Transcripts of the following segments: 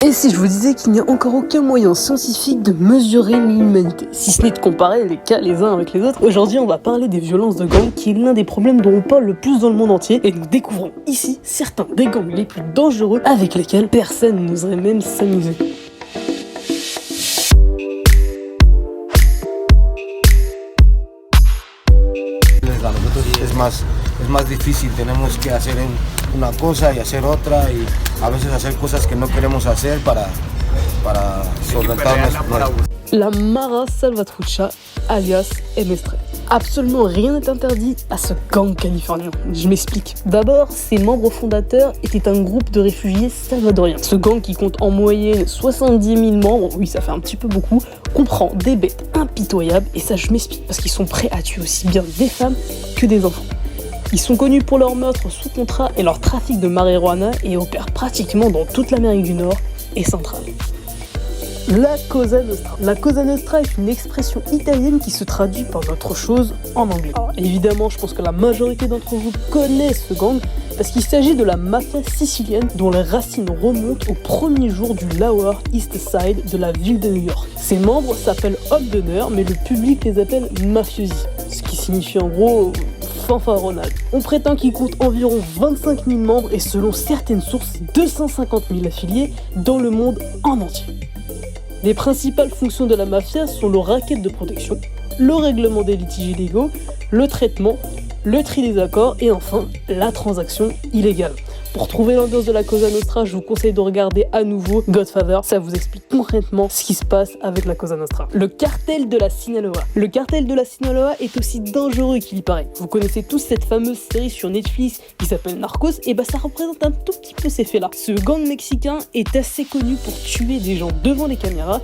Et si je vous disais qu'il n'y a encore aucun moyen scientifique de mesurer l'humanité, si ce n'est de comparer les cas les uns avec les autres, aujourd'hui on va parler des violences de gang, qui est l'un des problèmes dont on parle le plus dans le monde entier, et nous découvrons ici certains des gangs les plus dangereux avec lesquels personne n'oserait même s'amuser. Es más difícil, tenemos que hacer una cosa y hacer otra y a veces hacer cosas que no queremos hacer para solventarnos. La Mara Salvatrucha, alias Mestre. Absolument rien n'est interdit à ce gang californien. Je m'explique. D'abord, ses membres fondateurs étaient un groupe de réfugiés salvadoriens. Ce gang, qui compte en moyenne 70 000 membres, oui ça fait un petit peu beaucoup, comprend des bêtes impitoyables, et ça je m'explique, parce qu'ils sont prêts à tuer aussi bien des femmes que des enfants. Ils sont connus pour leurs meurtres sous contrat et leur trafic de marijuana, et opèrent pratiquement dans toute l'Amérique du Nord et centrale. La Cosa Nostra. La Cosa Nostra est une expression italienne qui se traduit par notre chose en anglais. Alors, évidemment, je pense que la majorité d'entre vous connaissent ce gang, parce qu'il s'agit de la mafia sicilienne dont les racines remontent au premier jour du Lower East Side de la ville de New York. Ses membres s'appellent hommes d'honneur, mais le public les appelle mafiosi, ce qui signifie en gros fanfaronnade. On prétend qu'il compte environ 25 000 membres et selon certaines sources 250 000 affiliés dans le monde en entier. Les principales fonctions de la mafia sont le racket de protection, le règlement des litiges illégaux, le traitement, le tri des accords et enfin la transaction illégale. Pour trouver l'ambiance de la Cosa Nostra, je vous conseille de regarder à nouveau Godfather, ça vous explique concrètement ce qui se passe avec la Cosa Nostra. Le cartel de la Sinaloa. Le cartel de la Sinaloa est aussi dangereux qu'il y paraît. Vous connaissez tous cette fameuse série sur Netflix qui s'appelle Narcos, et ça représente un tout petit peu ces faits-là. Ce gang mexicain est assez connu pour tuer des gens devant les caméras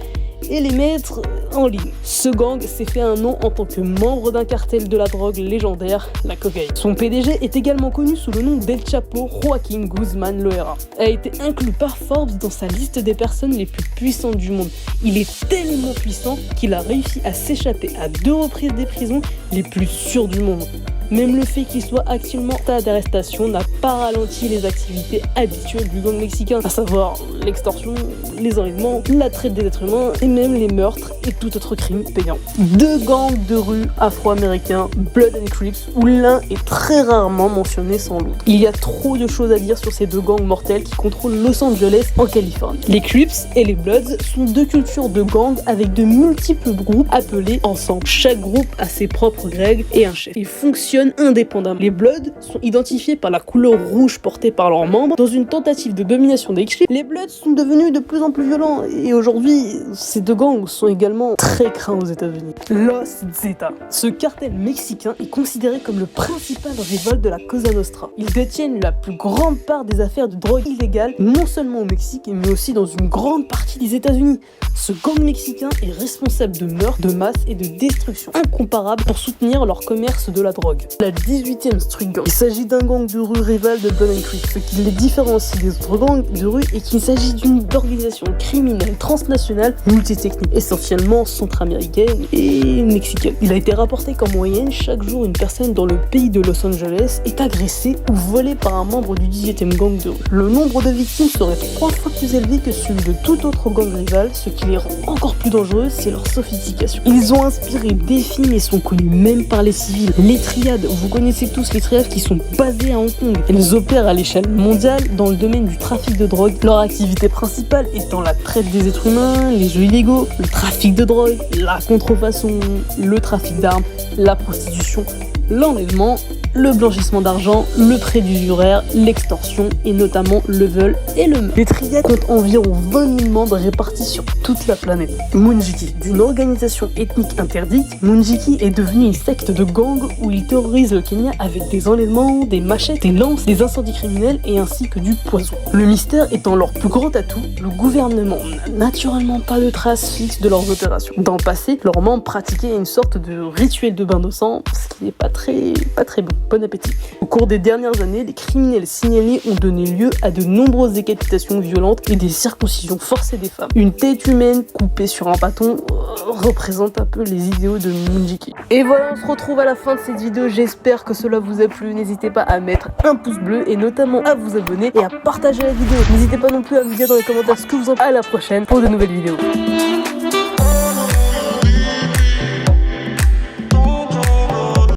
et les mettre en ligne. Ce gang s'est fait un nom en tant que membre d'un cartel de la drogue légendaire, la cocaïne. Son PDG est également connu sous le nom d'El Chapo Joaquín Guzmán Loera. A été inclus par Forbes dans sa liste des personnes les plus puissantes du monde. Il est tellement puissant qu'il a réussi à s'échapper à 2 reprises des prisons les plus sûres du monde. Même le fait qu'il soit actuellement en état d'arrestation n'a pas ralenti les activités habituelles du gang mexicain, à savoir l'extorsion, les enlèvements, la traite des êtres humains et même les meurtres et tout autre crime payant. 2 gangs de rue afro-américains, Blood and Crips, où l'un est très rarement mentionné sans l'autre. Il y a trop de choses à dire sur ces 2 gangs mortels qui contrôlent Los Angeles en Californie. Les Crips et les Bloods sont 2 cultures de gangs avec de multiples groupes appelés ensemble. Chaque groupe a ses propres règles et un chef. Ils fonctionnent indépendamment. Les Bloods sont identifiés par la couleur rouge portée par leurs membres. Dans une tentative de domination des Crips, les Bloods sont devenus de plus en plus violents et aujourd'hui, ces 2 gangs sont également très craints aux États-Unis. Los Zetas. Ce cartel mexicain est considéré comme le principal rival de la Cosa Nostra. Ils détiennent la plus grande part des affaires de drogue illégale, non seulement au Mexique, mais aussi dans une grande partie des États-Unis. Ce gang mexicain est responsable de meurtres, de masse et de destruction incomparables pour soutenir leur commerce de la drogue. La 18e Street Gang. Il s'agit d'un gang de rue rival de Blood and Crips. Ce qui les différencie des autres gangs de rue est qu'il s'agit d'une organisation criminelle transnationale multitechnique, essentiellement centra-américaine et mexicaine. Il a été rapporté qu'en moyenne, chaque jour, une personne dans le pays de Los Angeles est agressée ou volée par un membre du 18e gang de rue. Le nombre de victimes serait 3 fois plus élevé que celui de tout autre gang rival, ce qui les rend encore plus dangereux, c'est leur sophistication. Ils ont inspiré des films et sont connus même par les civils. Les triades, vous connaissez tous les triades qui sont basées à Hong Kong. Elles opèrent à l'échelle mondiale dans le domaine du trafic de drogue, leur activité principale étant la traite des êtres humains, les jeux illégaux, le trafic de drogue, la contrefaçon, le trafic d'armes, la prostitution, l'enlèvement, le blanchissement d'argent, le prêt d'usuraire, l'extorsion et notamment le vol et le meurtre. Les triades comptent environ 20 000 membres répartis sur toute la planète. Munjiki, d'une organisation ethnique interdite, Munjiki est devenu une secte de gang où ils terrorisent le Kenya avec des enlèvements, des machettes, des lances, des incendies criminels et ainsi que du poison. Le mystère étant leur plus grand atout, le gouvernement n'a naturellement pas de traces fixes de leurs opérations. Dans le passé, leurs membres pratiquaient une sorte de rituel de bain de sang, ce qui c'est pas très bon. Bon appétit. Au cours des dernières années, les criminels signalés ont donné lieu à de nombreuses décapitations violentes et des circoncisions forcées des femmes. Une tête humaine coupée sur un bâton représente un peu les idéaux de Munjiki. Et voilà, on se retrouve à la fin de cette vidéo. J'espère que cela vous a plu. N'hésitez pas à mettre un pouce bleu et notamment à vous abonner et à partager la vidéo. N'hésitez pas non plus à me dire dans les commentaires ce que vous en pensez. À la prochaine pour de nouvelles vidéos.